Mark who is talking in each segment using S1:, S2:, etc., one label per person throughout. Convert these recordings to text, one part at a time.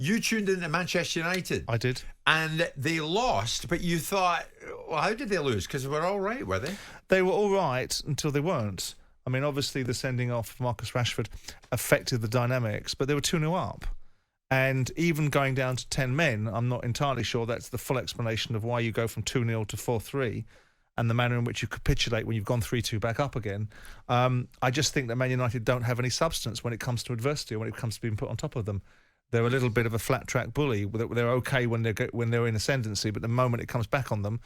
S1: You tuned into Manchester United.
S2: I did.
S1: And they lost, but you thought, well, how did they lose? Because they were all right, were they?
S2: They were all right until they weren't. I mean, obviously the sending off of Marcus Rashford affected the dynamics, but they were 2-0 up. And even going down to 10 men, I'm not entirely sure that's the full explanation of why you go from 2-0 to 4-3 and the manner in which you capitulate when you've gone 3-2 back up again. I just think that Man United don't have any substance when it comes to adversity or when it comes to being put on top of them. They're a little bit of a flat track bully. They're okay when they're in ascendancy, but the moment it comes back on them,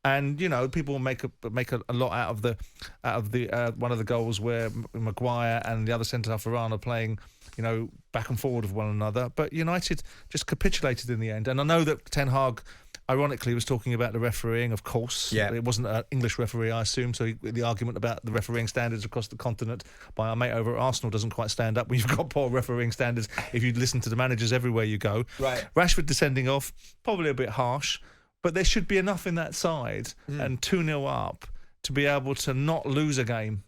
S2: and you know, people make a lot out of the one of the goals where Maguire and the other centre half Varane are playing, you know, back and forward with one another. But United just capitulated in the end. And I know that Ten Hag, ironically, was talking about the refereeing, of course.
S1: Yeah.
S2: It wasn't an English referee, I assume, so the argument about the refereeing standards across the continent by our mate over at Arsenal doesn't quite stand up when you've got poor refereeing standards if you listen to the managers everywhere you go.
S1: Right.
S2: Rashford descending off, probably a bit harsh, but there should be enough in that side and 2-0 up to be able to not lose a game.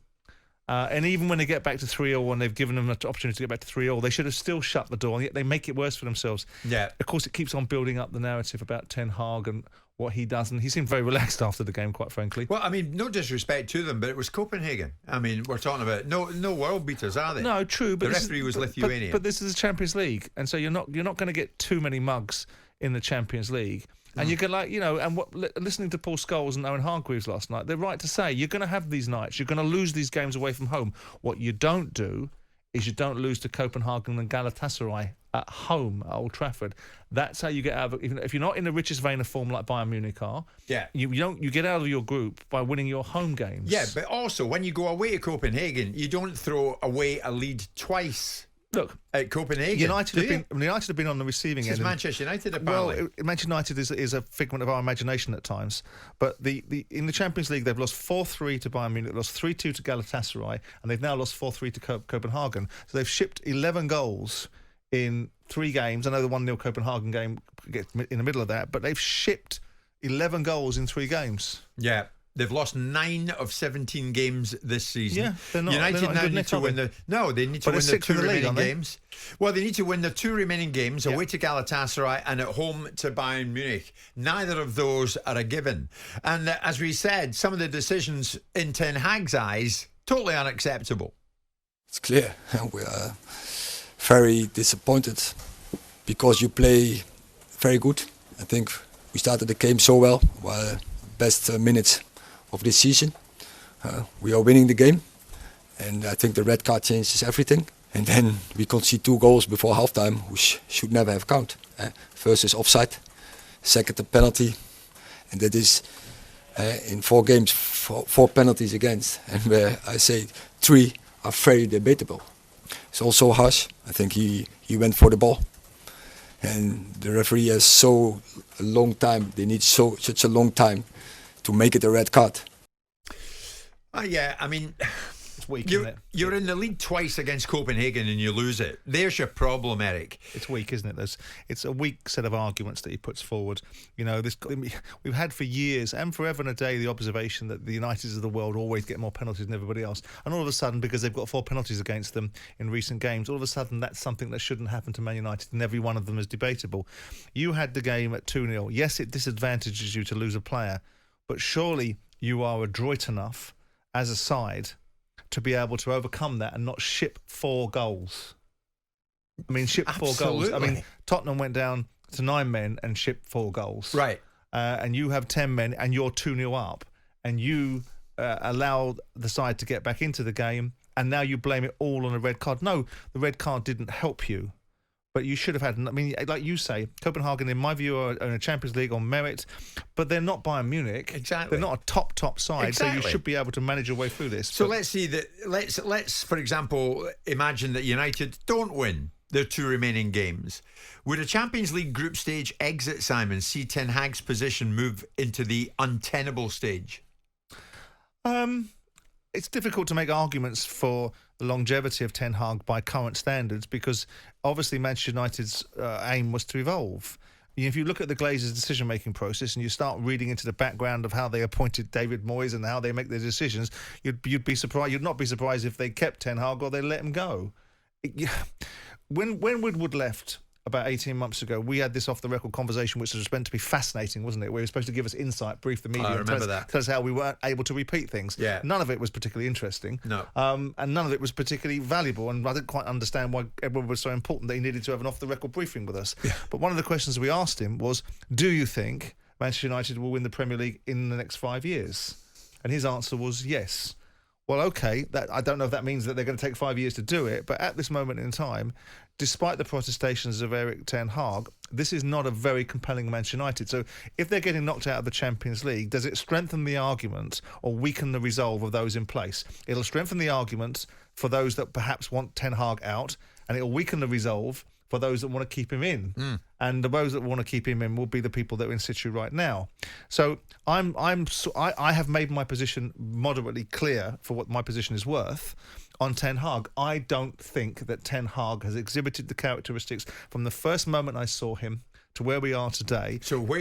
S2: And even when they get back to 3-0 and they've given them an opportunity to get back to 3-0, they should have still shut the door, and yet they make it worse for themselves.
S1: Yeah.
S2: Of course, it keeps on building up the narrative about Ten Hag and what he does, and he seemed very relaxed after the game, quite frankly.
S1: Well, I mean, no disrespect to them, but it was Copenhagen. I mean, we're talking about no world beaters, are they?
S2: No, true. But
S1: the referee was Lithuanian.
S2: But this is the Champions League, and so you're not going to get too many mugs in the Champions League. And you can, like, you know, and listening to Paul Scholes and Owen Hargreaves last night, they're right to say you're going to have these nights. You're going to lose these games away from home. What you don't do is you don't lose to Copenhagen and Galatasaray at home at Old Trafford. That's how you get out of it. If you're not in the richest vein of form like Bayern Munich are, you get out of your group by winning your home games.
S1: Yeah, but also when you go away to Copenhagen, you don't throw away a lead twice.
S2: Look,
S1: at Copenhagen,
S2: United have been on the receiving end.
S1: Manchester United, apparently.
S2: Well, Manchester United is a figment of our imagination at times. But in the Champions League, they've lost 4-3 to Bayern Munich, lost 3-2 to Galatasaray, and they've now lost 4-3 to Copenhagen. So they've shipped 11 goals in 3 games. I know the 1-0 Copenhagen game gets in the middle of that, but they've shipped 11 goals in 3 games.
S1: Yeah. They've lost 9 of 17 games this season.
S2: Yeah, they're not.
S1: United now need to win they need to win the 2 remaining games. Well, they need to win the 2 remaining games away to Galatasaray and at home to Bayern Munich. Neither of those are a given. And as we said, some of the decisions in Ten Hag's eyes, totally unacceptable.
S3: It's clear. We are very disappointed because you play very good. I think we started the game so well. Best minutes of this season. We are winning the game, and I think the red card changes everything. And then we concede 2 goals before halftime, which should never have counted. First is offside, second a penalty, and that is in 4 games, 4 penalties against, and where I say 3 are very debatable. It's also harsh. I think he went for the ball, and the referee has so a long time. They need such a long time to make it a red card.
S1: Yeah, I mean,
S2: it's weak, isn't it?
S1: You're in the league twice against Copenhagen and you lose it. There's your problem, Erik.
S2: It's weak, isn't it? It's a weak set of arguments that he puts forward. You know, we've had for years and forever and a day the observation that the Uniteds of the world always get more penalties than everybody else. And all of a sudden, because they've got 4 penalties against them in recent games, all of a sudden that's something that shouldn't happen to Man United, and every one of them is debatable. You had the game at 2-0. Yes, it disadvantages you to lose a player, but surely you are adroit enough as a side to be able to overcome that and not ship 4 goals. I mean, ship 4 goals. I mean, Tottenham went down to 9 men and shipped 4 goals.
S1: Right.
S2: And you have 10 men and you're 2-0 up, and you allow the side to get back into the game, and now you blame it all on a red card. No, the red card didn't help you. But you should have had, I mean, like you say, Copenhagen, in my view, are in a Champions League on merit, but they're not Bayern Munich.
S1: Exactly.
S2: They're not a top side,
S1: exactly.
S2: So you should be able to manage your way through this.
S1: So let's see that. Let's, for example, imagine that United don't win their 2 remaining games. Would a Champions League group stage exit, Simon, see Ten Hag's position move into the untenable stage?
S2: It's difficult to make arguments for the longevity of Ten Hag by current standards, because obviously Manchester United's aim was to evolve. If you look at the Glazers' decision-making process and you start reading into the background of how they appointed David Moyes and how they make their decisions, you'd be surprised. You'd not be surprised if they kept Ten Hag or they let him go. When Woodward left about 18 months ago, we had this off-the-record conversation, which was meant to be fascinating, wasn't it? We were supposed to give us insight, brief the media,
S1: I
S2: and
S1: remember that.
S2: tell us how we weren't able to repeat things.
S1: Yeah.
S2: None of it was particularly interesting.
S1: No.
S2: And none of it was particularly valuable, and I didn't quite understand why everyone was so important that he needed to have an off-the-record briefing with us. Yeah. But one of the questions we asked him was, do you think Manchester United will win the Premier League in the next 5 years? And his answer was yes. Well, okay, I don't know if that means that they're going to take 5 years to do it, but at this moment in time, despite the protestations of Erik ten Hag, this is not a very compelling Manchester United. So if they're getting knocked out of the Champions League, does it strengthen the argument or weaken the resolve of those in place? It'll strengthen the argument for those that perhaps want ten Hag out, and it'll weaken the resolve for those that want to keep him in. And those that want to keep him in will be the people that are in situ right now. So I have made my position moderately clear for what my position is worth on Ten Hag. I don't think that Ten Hag has exhibited the characteristics from the first moment I saw him to where we are today.
S1: So where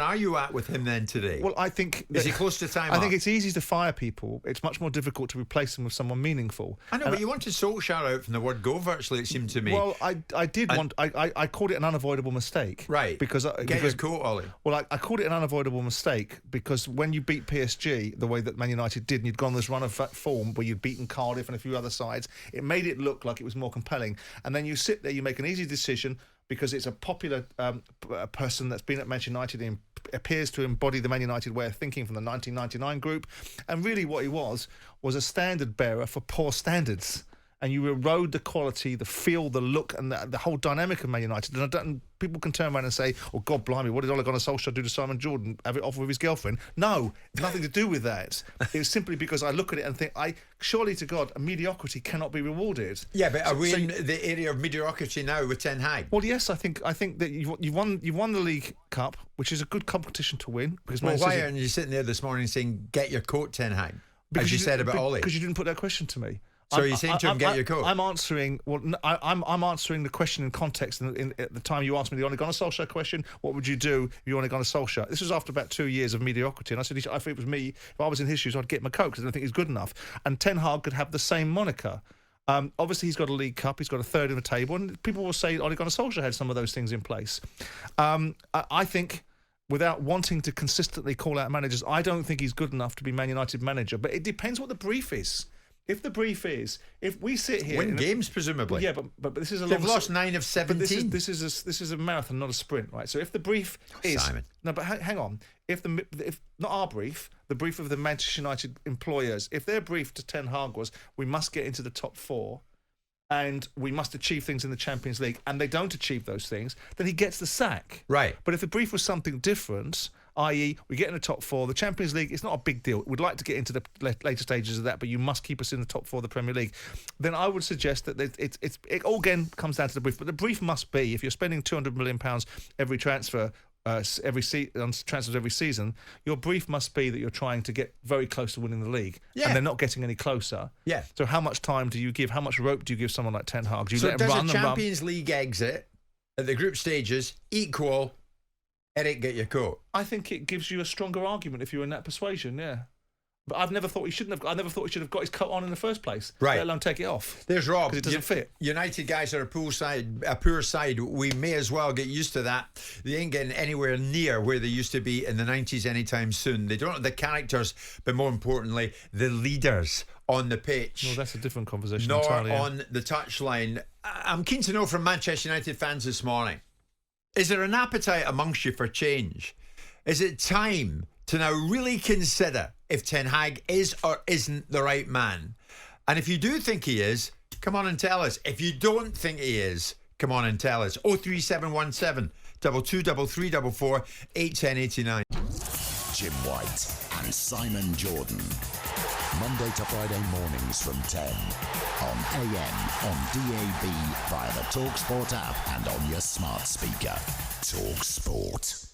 S1: are you at with him then today?
S2: Well, I think...
S1: Is he close to time
S2: I think it's easy to fire people. It's much more difficult to replace them with someone meaningful.
S1: I know, but you wanted Solskjaer out from the word go, virtually, it seemed to me.
S2: Well, I did want... I called it an unavoidable mistake.
S1: Right.
S2: Because
S1: your coat, Ollie.
S2: Well, I called it an unavoidable mistake because when you beat PSG the way that Man United did, and you'd gone this run of form where you'd beaten Cardiff and a few other sides, it made it look like it was more compelling. And then you sit there, you make an easy decision because it's a popular person that's been at Manchester United and appears to embody the Man United way of thinking from the 1999 group. And really what he was a standard bearer for poor standards. And you erode the quality, the feel, the look, and the whole dynamic of Man United. And people can turn around and say, oh, God blimey, what did Ole Gunnar Solskjaer do to Simon Jordan? Have it off with his girlfriend? No, nothing to do with that. It's simply because I look at it and think, surely to God, a mediocrity cannot be rewarded.
S1: Yeah, but are we in the area of mediocrity now with Ten Hag?
S2: Well, yes, I think that you've won the League Cup, which is a good competition to win. Because
S1: why aren't you sitting there this morning saying, get your coat, Ten Hag? As you said about Ollie.
S2: Because you didn't put that question to me.
S1: So you're saying to him, get your coat?
S2: I'm answering. Well, I'm answering the question in context. At the time you asked me the Ole Gunnar Solskjaer question, what would you do if you Ole Gunnar Solskjaer? This was after about 2 years of mediocrity, and I said, if it was me, if I was in his shoes, I'd get my coat because I don't think he's good enough. And Ten Hag could have the same moniker. Obviously, he's got a League Cup, he's got a third in the table, and people will say Ole Gunnar Solskjaer had some of those things in place. I think, without wanting to consistently call out managers, I don't think he's good enough to be Man United manager. But it depends what the brief is. If the brief is, if we sit here...
S1: Win games, presumably.
S2: Yeah, but this is a...
S1: They've lost 9 of 17.
S2: This is a marathon, not a sprint, right? So if the brief is...
S1: Simon.
S2: No, but hang on. If not our brief, the brief of the Manchester United employers, if their brief to Ten Hag was, we must get into the top 4 and we must achieve things in the Champions League, and they don't achieve those things, then he gets the sack.
S1: Right.
S2: But if the brief was something different... i.e., we get in the top 4. The Champions League, it's not a big deal. We'd like to get into the later stages of that, but you must keep us in the top 4 of the Premier League. Then I would suggest that it all again comes down to the brief. But the brief must be, if you're spending £200 million every transfer, on transfers every season, your brief must be that you're trying to get very close to winning the league. Yeah. And they're not getting any closer. Yeah. So how much time do you give? How much rope do you give someone like Ten Hag? Do you let him run
S1: does a Champions League exit at the group stages equal... Erik, get your coat?
S2: I think it gives you a stronger argument if you're in that persuasion, yeah. But I've never thought he shouldn't have. I never thought he should have got his coat on in the first place. Right. Let alone take it off.
S1: There's Rob.
S2: Because it doesn't fit.
S1: United guys are a poor side. We may as well get used to that. They ain't getting anywhere near where they used to be in the 90s anytime soon. They don't have the characters, but more importantly, the leaders on the pitch.
S2: Well, that's a different conversation.
S1: Nor
S2: entirely, yeah.
S1: on the touchline. I'm keen to know from Manchester United fans this morning. Is there an appetite amongst you for change? Is it time to now really consider if Ten Hag is or isn't the right man? And if you do think he is, come on and tell us. If you don't think he is, come on and tell us. 03717 223344 81089.
S4: Jim White and Simon Jordan. Monday to Friday mornings from 10 on AM, on DAB, via the talkSPORT app and on your smart speaker. talkSPORT.